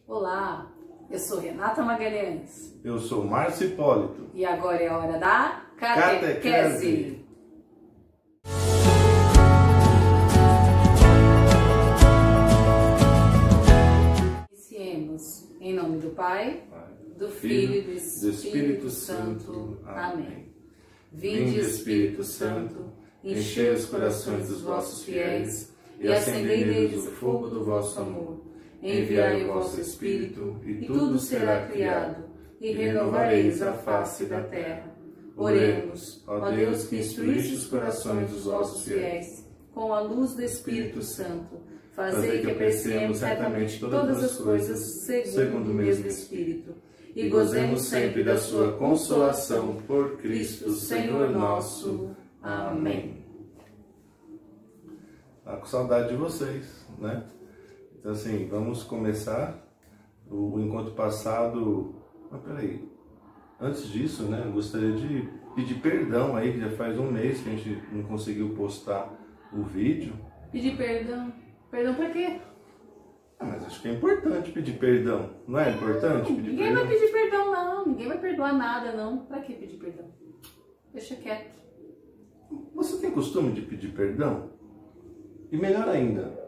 Olá, eu sou Renata Magalhães. Eu sou Márcio Hipólito. E agora é a hora da catequese. Iniciemos em nome do Pai, do Filho e do Espírito Santo. Amém. Vinde, Espírito Santo, enchei os corações dos vossos fiéis e acendei neles o fogo do vosso amor. Enviai o vosso Espírito, e tudo será criado, e renovareis a face da terra. Oremos, ó Deus, que instruíste os corações dos vossos fiéis, com a luz do Espírito Santo, fazei que apreciemos retamente todas as coisas segundo o mesmo Espírito, e gozemos sempre da sua consolação por Cristo, Senhor nosso. Amém. Tá com saudade de vocês, né? Então, assim, vamos começar o encontro passado. Mas peraí, antes disso, né, eu gostaria de pedir perdão aí, que já faz um mês que a gente não conseguiu postar o vídeo. Pedir perdão? Perdão pra quê? Mas acho que é importante pedir perdão. Não é importante pedir ninguém perdão? Vai pedir perdão, não. Ninguém vai perdoar nada, não. Pra que pedir perdão? Deixa quieto. Você tem costume de pedir perdão? E melhor ainda,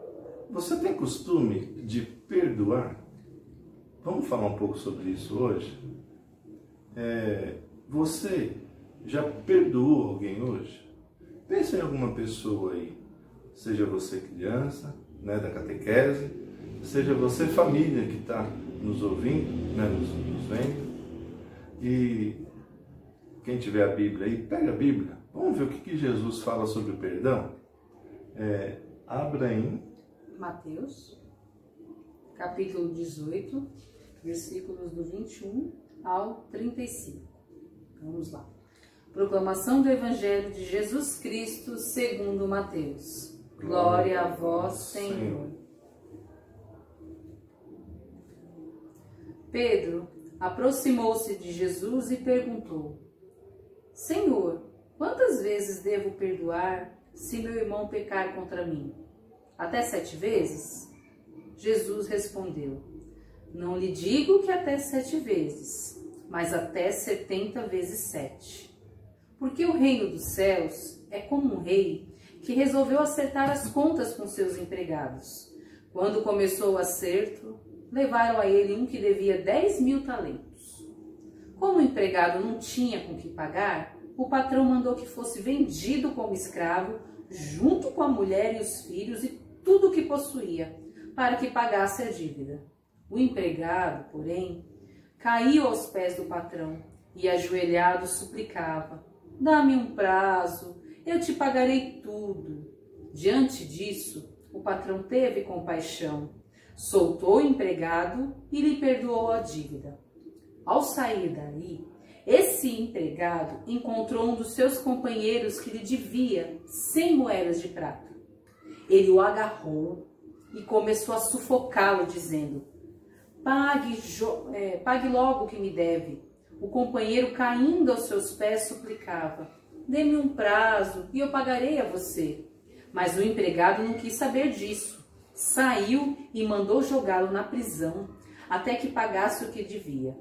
você tem costume de perdoar? Vamos falar um pouco sobre isso hoje? Você já perdoou alguém hoje? Pensa em alguma pessoa aí, seja você criança, né, da catequese, seja você família que está nos ouvindo, né, nos vendo. E quem tiver a Bíblia aí, pega a Bíblia. Vamos ver o que Jesus fala sobre o perdão? Abra em Mateus, capítulo 18, versículos do 21 ao 35. Vamos lá. Proclamação do Evangelho de Jesus Cristo segundo Mateus. Glória a vós, Senhor. Pedro aproximou-se de Jesus e perguntou: Senhor, quantas vezes devo perdoar se meu irmão pecar contra mim? Até 7 vezes? Jesus respondeu: Não lhe digo que até 7 vezes, mas até 70 vezes 7. Porque o reino dos céus é como um rei que resolveu acertar as contas com seus empregados. Quando começou o acerto, levaram a ele um que devia 10.000 talentos. Como o empregado não tinha com que pagar, o patrão mandou que fosse vendido como escravo, junto com a mulher e os filhos e tudo o que possuía, para que pagasse a dívida. O empregado, porém, caiu aos pés do patrão e, ajoelhado, suplicava: Dá-me um prazo, eu te pagarei tudo. Diante disso, o patrão teve compaixão, soltou o empregado e lhe perdoou a dívida. Ao sair dali, esse empregado encontrou um dos seus companheiros que lhe devia 100 moedas de prata. Ele o agarrou e começou a sufocá-lo, dizendo: Pague logo o que me deve. O companheiro, caindo aos seus pés, suplicava: Dê-me um prazo e eu pagarei a você. Mas o empregado não quis saber disso. Saiu e mandou jogá-lo na prisão, até que pagasse o que devia.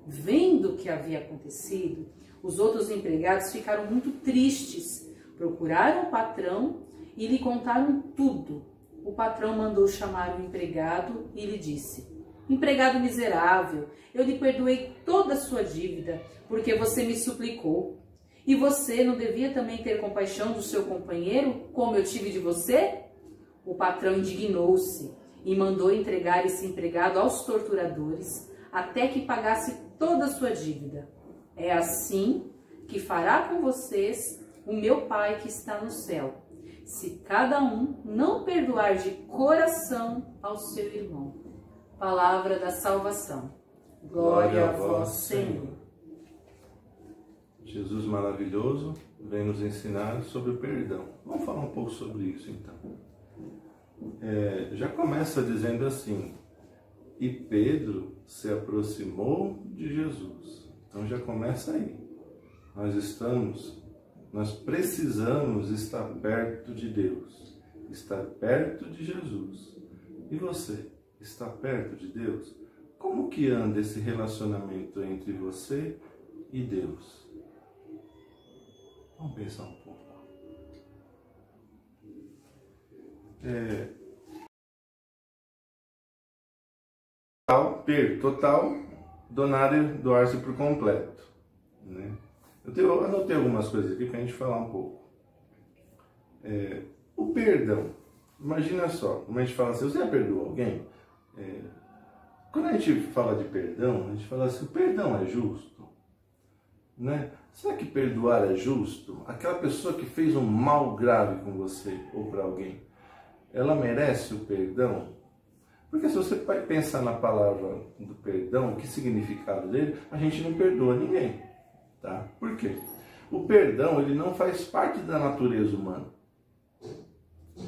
Vendo o que havia acontecido, os outros empregados ficaram muito tristes. Procuraram o patrão e lhe contaram tudo. O patrão mandou chamar o empregado e lhe disse: Empregado miserável, eu lhe perdoei toda a sua dívida, porque você me suplicou. E você não devia também ter compaixão do seu companheiro, como eu tive de você? O patrão indignou-se e mandou entregar esse empregado aos torturadores, até que pagasse toda a sua dívida. É assim que fará com vocês o meu Pai que está no céu, se cada um não perdoar de coração ao seu irmão. Palavra da salvação. Glória a vós, Senhor. Jesus maravilhoso vem nos ensinar sobre o perdão. Vamos falar um pouco sobre isso, então. Já começa dizendo assim: e Pedro se aproximou de Jesus. Então já começa aí. Nós precisamos estar perto de Deus, estar perto de Jesus. E você, está perto de Deus? como que anda esse relacionamento entre você e Deus? Vamos pensar um pouco. Total, doar-se por completo, né? Eu anotei algumas coisas aqui para a gente falar um pouco. O perdão. Imagina só, como a gente fala assim, você já perdoou alguém? Quando a gente fala de perdão, a gente fala assim, o perdão é justo? Né? Será que perdoar é justo? Aquela pessoa que fez um mal grave com você ou para alguém, ela merece o perdão? Porque se você vai pensar na palavra do perdão, o que significado dele, a gente não perdoa ninguém. Tá? Por quê? O perdão, ele não faz parte da natureza humana.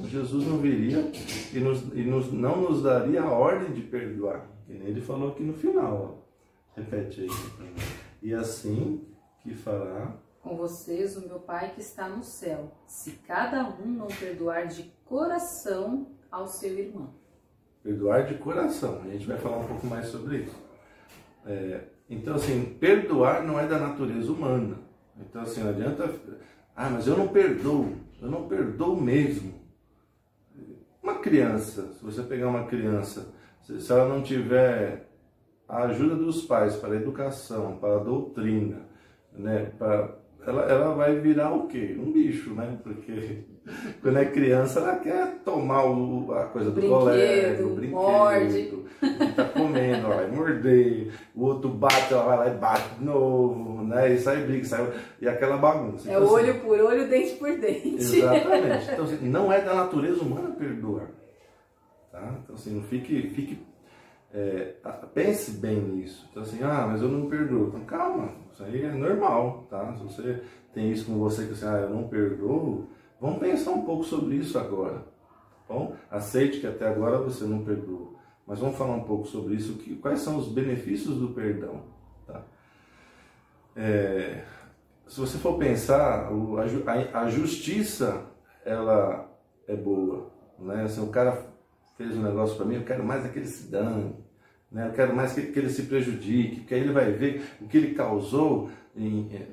Jesus não viria e não nos daria a ordem de perdoar. Que nem ele falou aqui no final. Ó. Repete aí. E assim que fará com vocês o meu Pai que está no céu, se cada um não perdoar de coração ao seu irmão. Perdoar de coração. A gente vai falar um pouco mais sobre isso. Então, assim, perdoar não é da natureza humana. Então, assim, não adianta... mas eu não perdoo mesmo. Uma criança, se você pegar uma criança, se ela não tiver a ajuda dos pais para a educação, para a doutrina, né, ela vai virar o quê? Um bicho, né? Porque quando é criança ela quer tomar a coisa do colégio, o brinquedo, morde. Tá comendo, ela vai morder, o outro bate, ela vai lá e bate de novo, né? E sai briga, e aquela bagunça. Então, olho por olho, dente por dente. Exatamente. Então, assim, não é da natureza humana perdoar. Tá? Então, assim, não pense bem nisso. Então, assim, mas eu não perdoo. Então, calma, isso aí é normal, tá? Se você tem isso com você, que assim, eu não perdoo, vamos pensar um pouco sobre isso agora. Tá bom? Aceite que até agora você não perdoou. Mas vamos falar um pouco sobre isso, quais são os benefícios do perdão. Tá? Se você for pensar, a justiça, ela é boa. Né? Assim, o cara fez um negócio para mim, eu quero mais que ele se dane, né? Eu quero mais que ele se prejudique, porque aí ele vai ver o que ele causou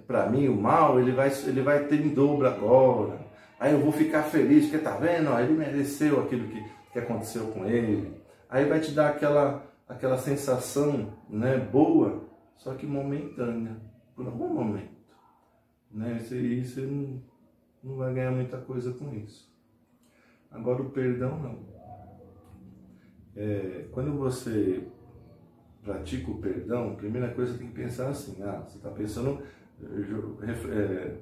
para mim, o mal, ele vai ter em dobro agora. Aí eu vou ficar feliz, porque tá vendo? Ele mereceu aquilo que aconteceu com ele. Aí vai te dar aquela sensação, né, boa, só que momentânea, por algum momento. Né? E você não vai ganhar muita coisa com isso. Agora o perdão não. Quando você pratica o perdão, a primeira coisa que tem que pensar assim, você está pensando,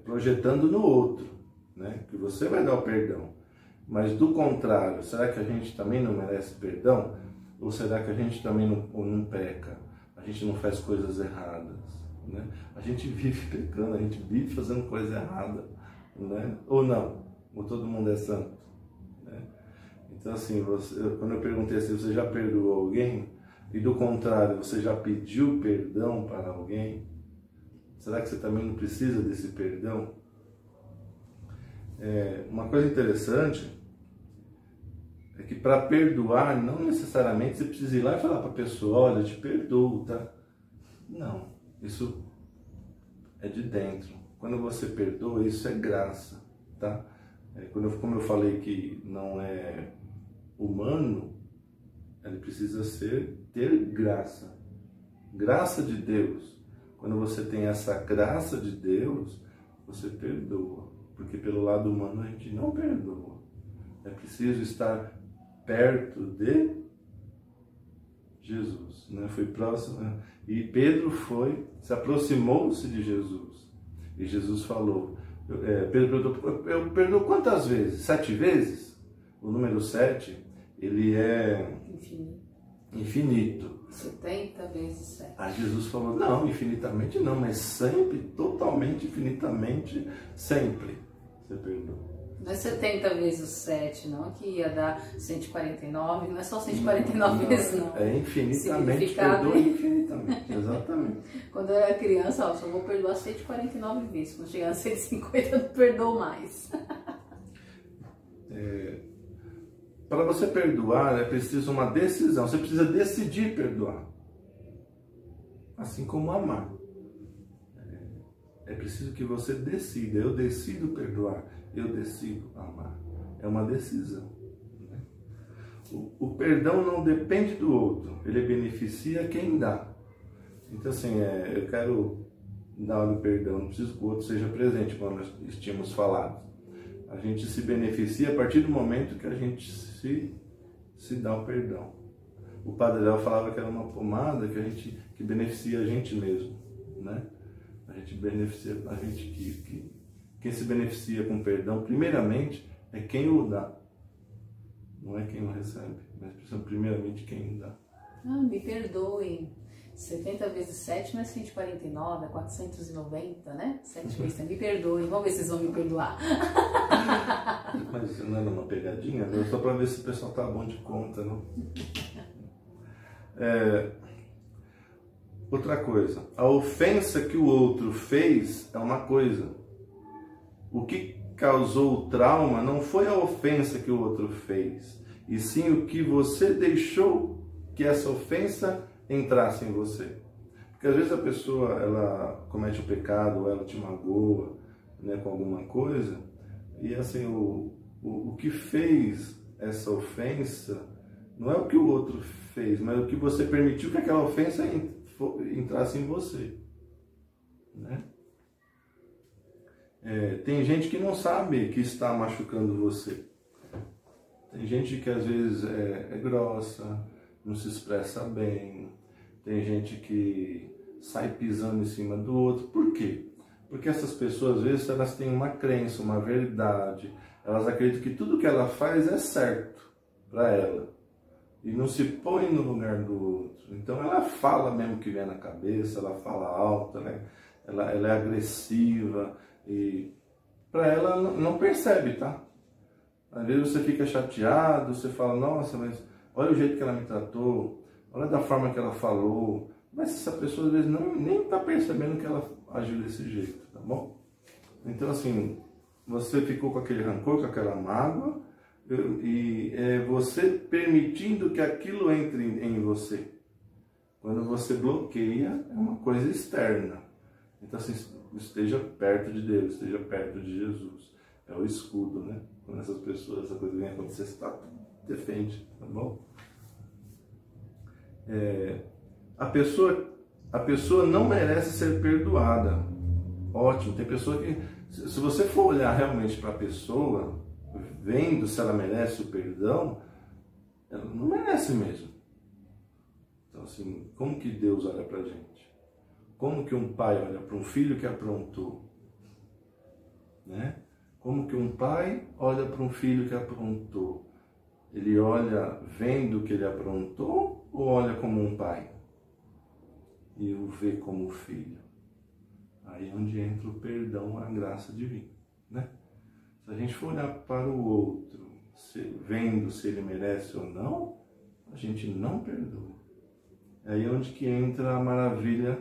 projetando no outro, né? Que você vai dar o perdão. Mas do contrário, será que a gente também não merece perdão? Ou será que a gente também não peca? A gente não faz coisas erradas? Né? A gente vive pecando, a gente vive fazendo coisa errada, né? Ou não? Ou todo mundo é santo? Né? Então, assim, quando eu perguntei assim, você já perdoou alguém? E do contrário, você já pediu perdão para alguém? Será que você também não precisa desse perdão? Uma coisa interessante é que para perdoar, não necessariamente você precisa ir lá e falar para a pessoa, olha, eu te perdoo, tá? Não, isso é de dentro. Quando você perdoa, isso é graça, tá? Como eu falei que não é humano, ele precisa ter graça. Graça de Deus. Quando você tem essa graça de Deus, você perdoa. Porque pelo lado humano a gente não perdoa. É preciso estar perto de Jesus. Né? Foi próximo. Né? E Pedro se aproximou-se de Jesus. E Jesus falou, Pedro perguntou, eu perdoo quantas vezes? 7 vezes? O número 7, ele é infinito. 70 vezes 7. Aí Jesus falou, não, infinitamente não, mas sempre, totalmente, infinitamente, sempre você perdoa. Não é 70 vezes 7, não, que ia dar 149, não é só 149 vezes, não. É infinitamente, perdoa infinitamente, exatamente. Quando eu era criança, só vou perdoar 149 vezes, quando chegar a 150 eu não perdoo mais. Para você perdoar é preciso uma decisão, você precisa decidir perdoar. assim como amar. É preciso que você decida. Eu decido perdoar, eu decido amar. É uma decisão. Né? O perdão não depende do outro, ele beneficia quem dá. Então assim, eu quero dar o perdão, não preciso que o outro seja presente, como nós tínhamos falado. A gente se beneficia a partir do momento que a gente se dá o perdão. O Padre Léo falava que era uma pomada que beneficia a gente mesmo, né? A gente beneficia, quem se beneficia com perdão, primeiramente, é quem o dá. Não é quem o recebe, mas primeiramente quem o dá. Me perdoem. 70 vezes 7 não é 149, é 490, né? 7 vezes, me perdoem. Vamos ver se vocês vão me perdoar. Mas não era uma pegadinha? Só para ver se o pessoal tá bom de conta, não? Outra coisa, a ofensa que o outro fez é uma coisa. O que causou o trauma não foi a ofensa que o outro fez, e sim o que você deixou que essa ofensa entrasse em você. Porque às vezes a pessoa, ela comete o pecado, ou ela te magoa, né, com alguma coisa, e assim, o que fez essa ofensa não é o que o outro fez, mas o que você permitiu que aquela ofensa entrasse em você, né? Tem gente que não sabe que está machucando você. Tem gente que às vezes é grossa, não se expressa bem. Tem gente que sai pisando em cima do outro. Por quê? Porque essas pessoas, às vezes, elas têm uma crença, uma verdade. Elas acreditam que tudo que ela faz é certo para ela. E não se põe no lugar do outro. Então ela fala mesmo o que vem na cabeça, ela fala alto, né? Ela é agressiva. E para ela não percebe, tá? Às vezes você fica chateado, você fala, nossa, mas olha o jeito que ela me tratou, olha da forma que ela falou. Mas essa pessoa às vezes nem está percebendo que ela agiu desse jeito, tá bom? Então assim, você ficou com aquele rancor, com aquela mágoa, e você permitindo que aquilo entre em você. Quando você bloqueia, é uma coisa externa. Então assim, esteja perto de Deus, esteja perto de Jesus. É o escudo, né? Quando essa coisa vem acontecer, você defende, tá bom? A pessoa não merece ser perdoada. Ótimo, tem pessoa que, se você for olhar realmente para a pessoa, vendo se ela merece o perdão, ela não merece mesmo. Então assim, como que Deus olha para a gente? Como que um pai olha para um filho que aprontou? Né? Como que um pai olha para um filho que aprontou? Ele olha vendo que ele aprontou ou olha como um pai? E o vê como filho? Aí é onde entra o perdão, a graça divina, né? Se a gente for olhar para o outro, vendo se ele merece ou não, a gente não perdoa. Aí é onde que entra a maravilha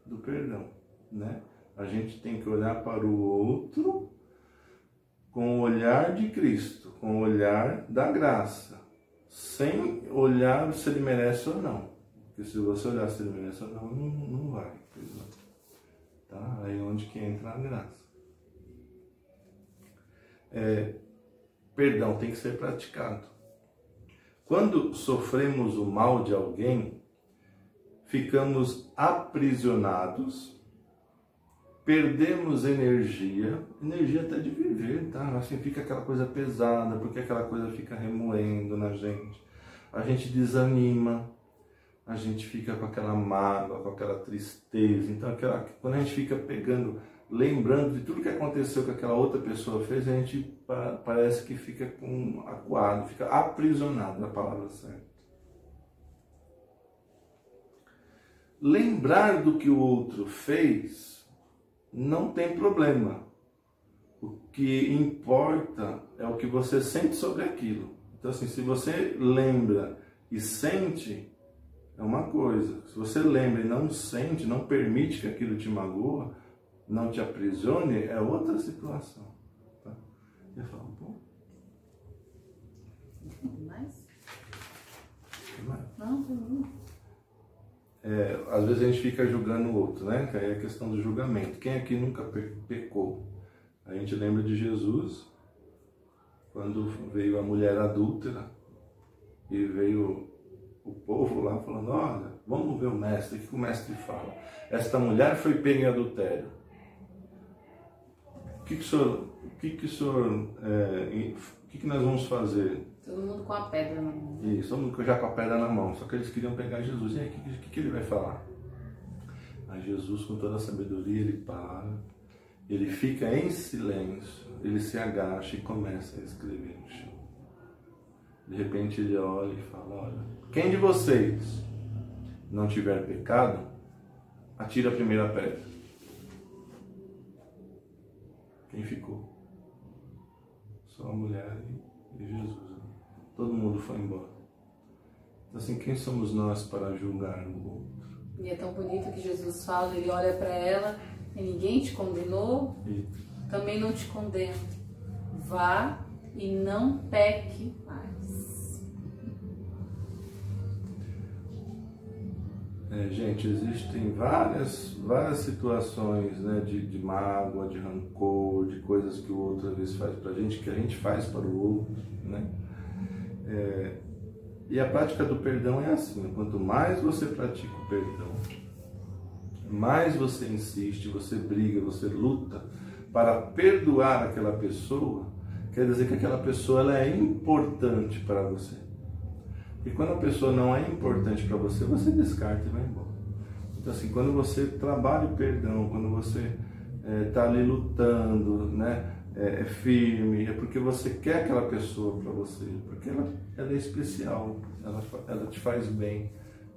do perdão, né? A gente tem que olhar para o outro com o olhar de Cristo, com o olhar da graça, sem olhar se ele merece ou não. Porque se você olhar se ele merece ou não, não vai. Tá? Aí é onde que entra a graça. Perdão tem que ser praticado. Quando sofremos o mal de alguém, ficamos aprisionados, perdemos energia até de viver, tá? Assim, fica aquela coisa pesada, porque aquela coisa fica remoendo na gente. A gente desanima, a gente fica com aquela mágoa, com aquela tristeza. Então, quando a gente fica lembrando de tudo que aconteceu que aquela outra pessoa fez, a gente parece que fica acuado, fica aprisionado, na palavra certa. Lembrar do que o outro fez não tem problema. O que importa é o que você sente sobre aquilo. Então, assim, se você lembra e sente, é uma coisa. Se você lembra e não sente, não permite que aquilo te magoa, não te aprisione, é outra situação. Tá? Eu falo, pô. Mais? Mais? Não, tem muito. às vezes a gente fica julgando o outro, né? Que aí é a questão do julgamento. Quem aqui nunca pecou? A gente lembra de Jesus, quando veio a mulher adúltera e veio o povo lá falando, olha, vamos ver o mestre, o que o mestre fala? Esta mulher foi pega em adultério. O que nós vamos fazer? Todo mundo com a pedra na mão. Isso, todo mundo já com a pedra na mão, só que eles queriam pegar Jesus. E aí, o que ele vai falar? Aí Jesus, com toda a sabedoria, ele para, ele fica em silêncio, ele se agacha e começa a escrever no chão. De repente ele olha e fala, olha, quem de vocês não tiver pecado, atira a primeira pedra. Quem ficou? Só a mulher e Jesus. Todo mundo foi embora. Então, assim, quem somos nós para julgar o outro? E é tão bonito que Jesus fala, ele olha para ela, e ninguém te condenou, também não te condena. Vá e não peque mais. Gente, existem várias situações, né, de mágoa, de rancor, de coisas que o outro às vezes faz pra gente, que a gente faz para o outro, né? E a prática do perdão é assim, quanto mais você pratica o perdão, mais você insiste, você briga, você luta para perdoar aquela pessoa, quer dizer que aquela pessoa ela é importante para você. E quando a pessoa não é importante para você, você descarta e vai embora. Então assim, quando você trabalha o perdão, quando você está ali lutando, né, é firme, é porque você quer aquela pessoa para você, porque ela é especial, ela te faz bem,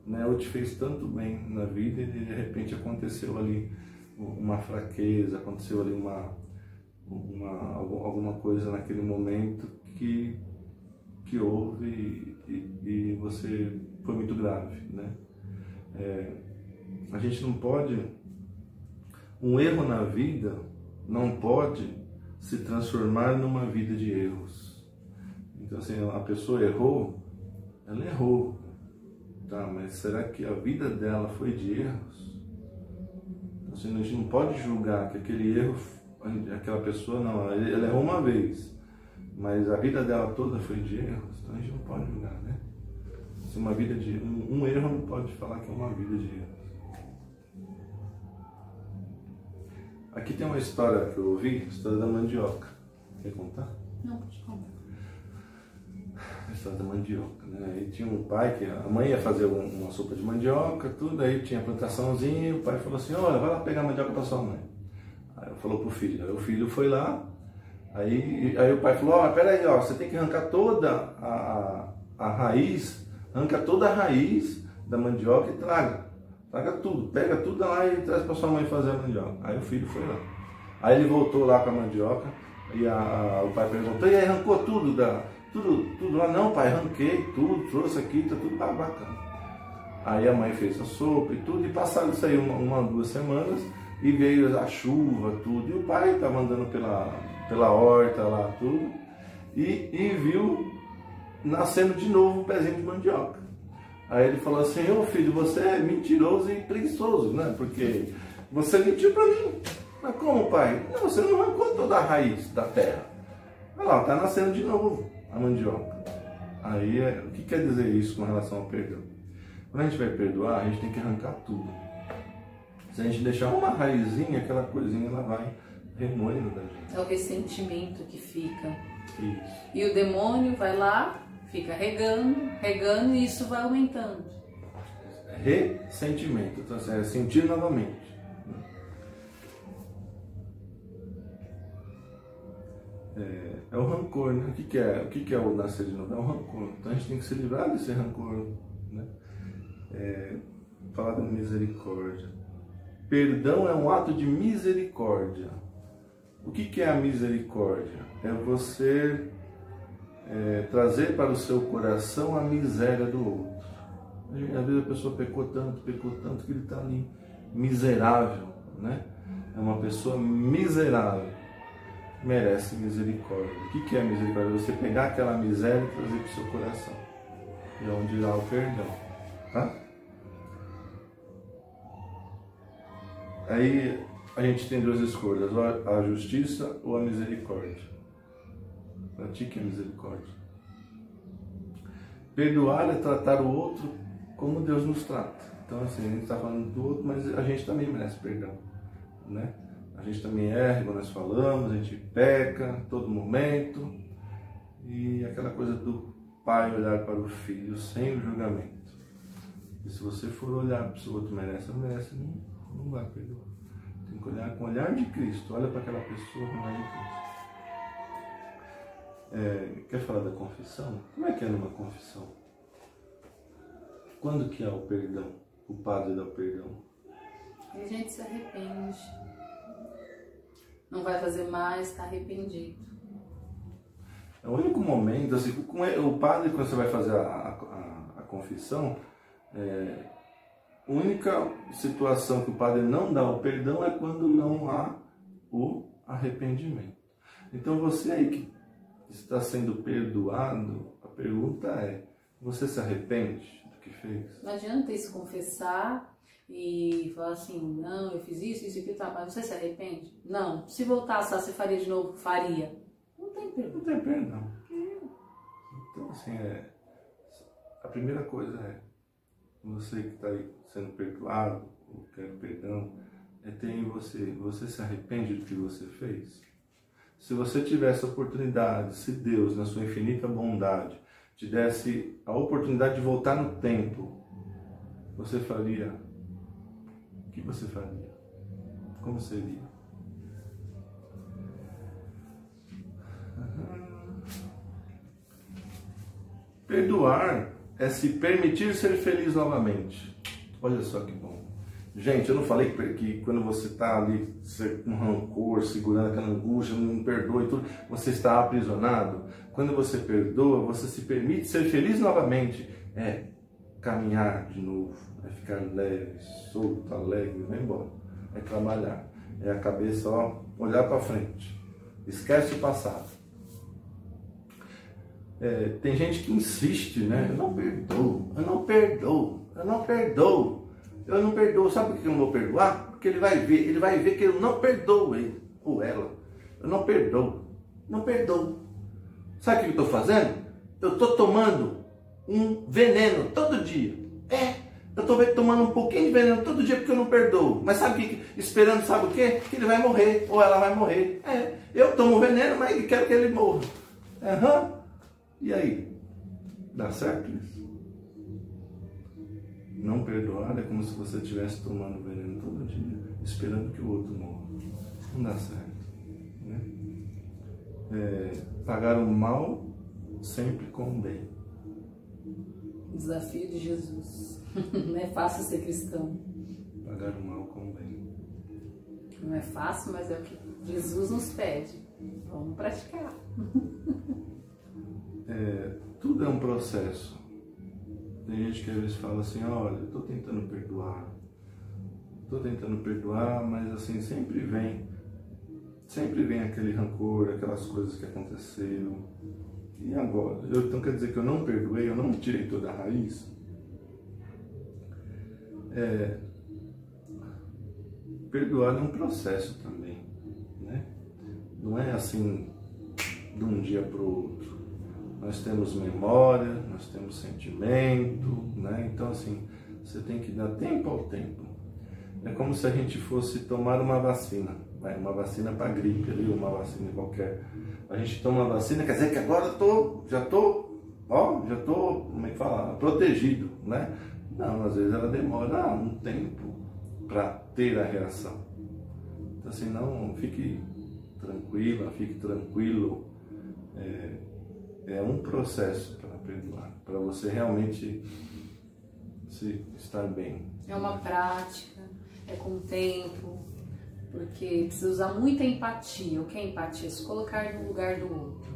né, ou te fez tanto bem na vida e de repente aconteceu ali uma fraqueza, aconteceu ali alguma coisa naquele momento que houve e você foi muito grave, né? A gente não pode, um erro na vida não pode se transformar numa vida de erros. Então assim, a pessoa errou, ela errou, tá? Mas será que a vida dela foi de erros? Assim, a gente não pode julgar que aquele erro, aquela pessoa não, ela errou uma vez, mas a vida dela toda foi de erros, então a gente não pode julgar, né? Se uma vida de um erro não pode falar que é uma vida de erros. Aqui tem uma história que eu ouvi, a história da mandioca. Quer contar? Não, pode contar. A história da mandioca, né? Aí tinha um pai que a mãe ia fazer uma sopa de mandioca, tudo, aí tinha a plantaçãozinha, e o pai falou assim, olha, vai lá pegar mandioca para sua mãe. Aí falou pro filho, aí o filho foi lá, aí o pai falou, ó, peraí, ó, você tem que arrancar toda a raiz, arranca toda a raiz da mandioca e traga tudo, pega tudo lá e traz para sua mãe fazer a mandioca. Aí o filho foi lá. Aí ele voltou lá com a mandioca e o pai perguntou, e aí arrancou tudo tudo lá? Não, pai, arranquei tudo, trouxe aqui, tá tudo bacana. Aí a mãe fez a sopa e tudo, e passaram isso aí uma 2 semanas, e veio a chuva, tudo, e o pai estava andando pela horta lá, tudo, e viu nascendo de novo um pezinho de mandioca. Aí ele falou assim, ô filho, você é mentiroso e preguiçoso, né? Porque você mentiu para mim. Mas como, pai? Não, você não arrancou toda a raiz da terra. Olha lá, está nascendo de novo a mandioca. Aí, o que quer dizer isso com relação ao perdão? Quando a gente vai perdoar, a gente tem que arrancar tudo. Se a gente deixar uma raizinha, aquela coisinha, ela vai remoendo da gente. É o ressentimento que fica. Isso. E o demônio vai lá, fica regando e isso vai aumentando. Ressentimento, então é sentir novamente. É o rancor, né? O que é o nascer de novo? É o rancor. Então a gente tem que se livrar desse rancor, né? Falar da misericórdia. Perdão é um ato de misericórdia. O que é a misericórdia? É você trazer para o seu coração a miséria do outro. Às vezes a pessoa pecou tanto que ele está ali miserável, né? É uma pessoa miserável. Merece misericórdia. O que é misericórdia? Você pegar aquela miséria e trazer para o seu coração. E é onde irá o perdão. Tá? Aí a gente tem duas escolhas, a justiça ou a misericórdia. Pratique a misericórdia. Perdoar é tratar o outro como Deus nos trata. Então, assim, a gente está falando do outro, mas a gente também merece perdão, né? A gente também erra quando nós falamos, a gente peca a todo momento. E aquela coisa do pai olhar para o filho sem o julgamento. E se você for olhar se o outro merece ou não merece, não vai perdoar. Tem que olhar com o olhar de Cristo. Olha para aquela pessoa com o olhar de Cristo. Quer falar da confissão? Como é que é numa confissão? Quando que é o perdão? O padre dá o perdão? A gente se arrepende. Não vai fazer mais, está arrependido. É o único momento, assim, o padre, quando você vai fazer a confissão, a única situação que o padre não dá o perdão é quando não há o arrependimento. Então você aí que está sendo perdoado, a pergunta é, você se arrepende do que fez? Não adianta se confessar e falar assim, não, eu fiz isso, isso e aquilo, tá, mas você se arrepende? Não. Se voltasse lá, você faria de novo? Faria. Não tem perdão. Não tem perdão. Então, assim, a primeira coisa é, você que está aí sendo perdoado, ou quer perdão, ter em você se arrepende do que você fez? Se você tivesse a oportunidade, se Deus, na sua infinita bondade, te desse a oportunidade de voltar no tempo, você faria? O que você faria? Como seria? Perdoar é se permitir ser feliz novamente. Olha só que bom. Gente, eu não falei que quando você está ali com rancor, segurando aquela angústia, não perdoa e tudo, você está aprisionado. Quando você perdoa, você se permite ser feliz novamente. É caminhar de novo, é ficar leve, solto, alegre, vai embora. É trabalhar, é a cabeça, olhar para frente. Esquece o passado. Tem gente que insiste, né? Eu não perdoo, eu não perdoo, eu não perdoo. Eu não perdoo. Sabe por que eu não vou perdoar? Porque ele vai ver que eu não perdoo ele ou ela. Eu não perdoo, não perdoo. Sabe o que eu estou fazendo? Eu estou tomando um veneno todo dia. Eu estou tomando um pouquinho de veneno todo dia porque eu não perdoo. Mas sabe o que? Esperando, sabe o quê? Que ele vai morrer ou ela vai morrer. Eu tomo veneno, mas quero que ele morra. E aí? Dá certo isso? Não perdoar é como se você estivesse tomando veneno todo dia, esperando que o outro morra. Não dá certo, né? Pagar o mal sempre com o bem. Desafio de Jesus. Não é fácil ser cristão. Pagar o mal com o bem. Não é fácil, mas é o que Jesus nos pede. Vamos praticar. Tudo é um processo. Tem gente que às vezes fala assim, olha, eu estou tentando perdoar, mas assim, sempre vem aquele rancor, aquelas coisas que aconteceram. E agora? Então quer dizer que eu não perdoei, eu não tirei toda a raiz? Perdoar é um processo também, né? Não é assim, de um dia para o outro. Nós temos memória, nós temos sentimento, né? Então, assim, você tem que dar tempo ao tempo. É como se a gente fosse tomar uma vacina, uma vacina para gripe, ali, uma vacina qualquer. A gente toma uma vacina, quer dizer que agora já estou, como é que fala, protegido, né? Não, às vezes ela demora um tempo para ter a reação. Então, assim, não, fique tranquila, fique tranquilo. É um processo para perdoar, para você realmente estar bem. É uma prática, é com o tempo, porque precisa usar muita empatia. O que é empatia? Se colocar no lugar do outro.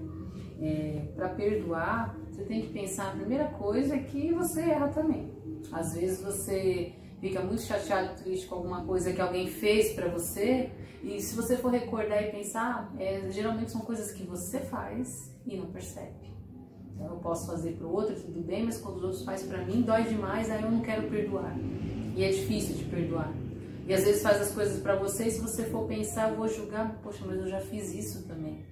Para perdoar, você tem que pensar, a primeira coisa é que você erra também. Às vezes você fica muito chateado, triste com alguma coisa que alguém fez para você, e se você for recordar e pensar, geralmente são coisas que você faz e não percebe. Então eu posso fazer para o outro, tudo bem, mas quando os outros fazem para mim, dói demais, aí eu não quero perdoar. E é difícil de perdoar. E às vezes faz as coisas para você, e se você for pensar, eu vou julgar, poxa, mas eu já fiz isso também.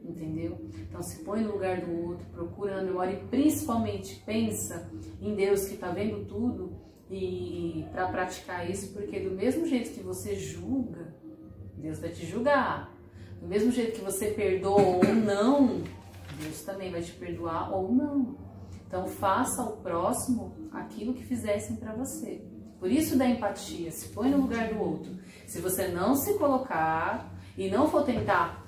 Entendeu? Então se põe no lugar do outro, procura na memória e principalmente pensa em Deus que está vendo tudo e para praticar isso, porque do mesmo jeito que você julga, Deus vai te julgar. Do mesmo jeito que você perdoa ou não, Deus também vai te perdoar ou não. Então faça ao próximo aquilo que fizessem para você. Por isso da empatia, se põe no lugar do outro. Se você não se colocar e não for tentar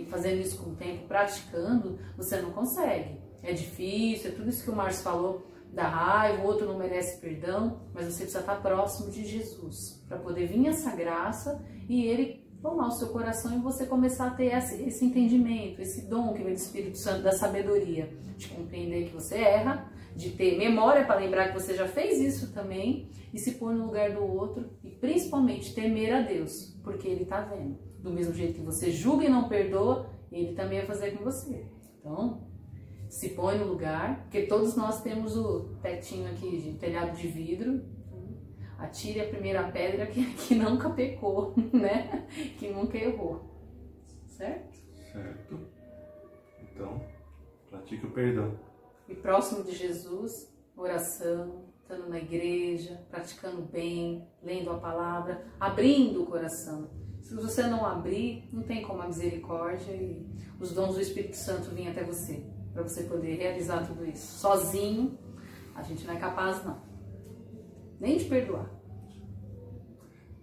fazendo isso com o tempo, praticando, você não consegue. É difícil, é tudo isso que o Márcio falou, da raiva, o outro não merece perdão, mas você precisa estar próximo de Jesus, para poder vir essa graça e Ele tomar o seu coração e você começar a ter esse entendimento, esse dom que vem do Espírito Santo, da sabedoria, de compreender que você erra, de ter memória para lembrar que você já fez isso também, e se pôr no lugar do outro, e principalmente temer a Deus, porque Ele está vendo. Do mesmo jeito que você julga e não perdoa, Ele também vai fazer com você. Então, se põe no lugar, porque todos nós temos o tetinho aqui de telhado de vidro. Atire a primeira pedra que nunca pecou, né? Que nunca errou. Certo? Certo. Então, pratique o perdão. E próximo de Jesus, oração, estando na igreja, praticando bem, lendo a palavra, abrindo o coração. Se você não abrir, não tem como a misericórdia e os dons do Espírito Santo virem até você, para você poder realizar tudo isso. Sozinho, a gente não é capaz, não. Nem de perdoar.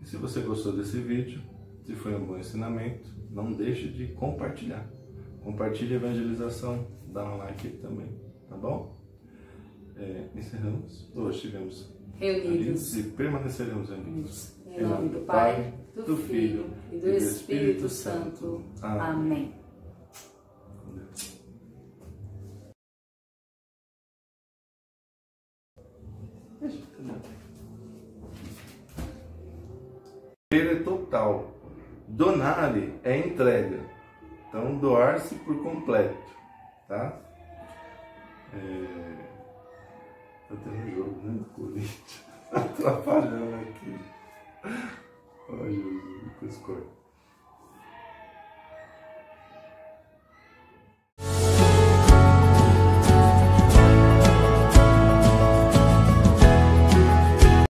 E se você gostou desse vídeo, se foi um bom ensinamento, não deixe de compartilhar. Compartilhe a evangelização, dá um like aí também, tá bom? Encerramos. Hoje estivemos reunidos e permaneceremos unidos. Em nome do Pai, do Filho e do Espírito Santo. Amém. É total. Donare é entrega. Então, doar-se por completo. Tá? Tá tendo jogo, né? Do Corinthians. Atrapalhando aqui. Ai, Jesus, depois corta.